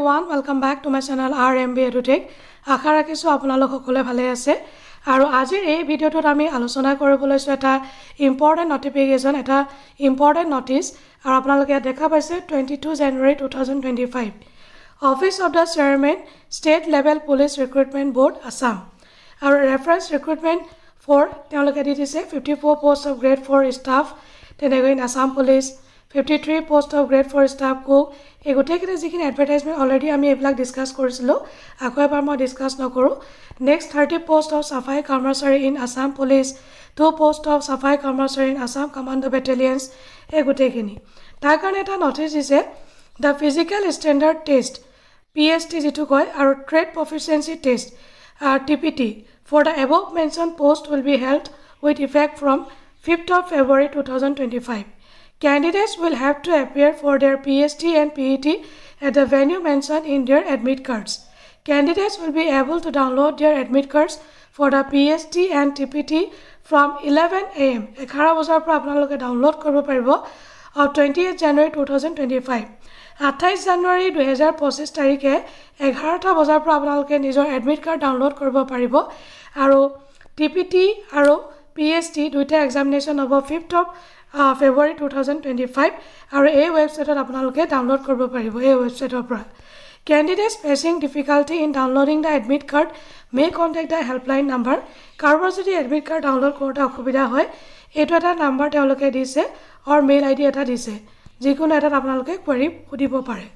everyone, welcome back to my channel RMB EduTech. আশা ৰাখিছো আপোনালোক সকলে ভালে আছে আৰু আজিৰ এই ভিডিওটোত আমি আলোচনা কৰিব লৈছো এটা ইম্পৰ্টেন্ট নটিফিকেশন এটা ইম্পৰ্টেন্ট নোটিস আৰু আপোনালোকে দেখা পাইছে 22 জানুৱাৰী 2025 office of the chairman state level police recruitment board Assam আৰু ৰেফাৰেন্স ৰিক্ৰুটমেন্ট ফৰ তেওঁলোকে দিছে 54 পোষ্ট অফ গ্ৰেড 4 ষ্টাফ তেনেকৈ Assam police 53 post of grade 4 staff cook এই গোটেইকেইটা যিখিনি এডভাৰটাইজমেন্ট অলৰেডি আমি এইবিলাক ডিসকাস কৰিছিলো আকৌ এবাৰ মই ডিসকাস নকৰো নেক্সট 30 post of safai কৰ্মচাৰী in Assam police 2 post of safai কৰ্মচাৰী ইন আসাম কমান্ডো বেটেলিয়নছ এই গোটেইখিনি তাৰ কাৰণে এটা নটিচ দিছে the physical standard test PST যেটো কয় আৰু trade proficiency test TPT for the above mentioned post will be held with effect from 5th of February 2025 Candidates will have to appear for their PST and PET at the venue mentioned in their admit cards. Candidates will be able to download their admit cards for the PST and TPT from 11 a.m. 11 বজাৰ পৰা আপোনালোকে download কৰিব পাৰিব of 28 January 2025. 28 জানুৱাৰী 2025 তাৰিখে 11টা বজাৰ পৰা আপোনালোকে নিজৰ এডমিট কাৰ্ড ডাউনলোড কৰিব পাৰিব আৰু TPT আৰু PST দুইটা এক্সামিনেশ্যন হ'ব 5th of February 2025 আৰু এই ওয়েবসাইটত আপোনালোকে ডাউনলোড কৰিব পাৰিব এই ওয়েবসাইটৰ পৰা Candidates facing difficulty in downloading the admit card may contact the helpline number কাৰোবাৰ যদি admit card ডাউনলোড কৰোঁতে অসুবিধা হয় এইটো এটা নাম্বাৰ তেওঁলোকে দিছে আৰু মেইল আইডি এটা দিছে যিকোনো এটা আপোনালোকে কোৱেৰি সুধিব পাৰে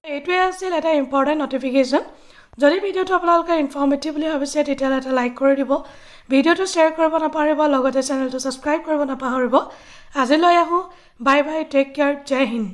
এইটোৱে আছিল এটা ইম্পৰ্টেন্ট নটিফিকেশন যদি ভিডিওটো আপোনালোকে ইনফৰ্মেটিভ বুলি ভাবিছে তেতিয়াহ'লে এটা লাইক কৰি দিব ভিডিওটো শ্বেয়াৰ কৰিব নাপাহৰিব লগতে চেনেলটো সাবস্ক্ৰাইব কৰিব নাপাহৰিব আজিলৈ আহো বাই বাই টেক কেয়াৰ জয় হিন্দ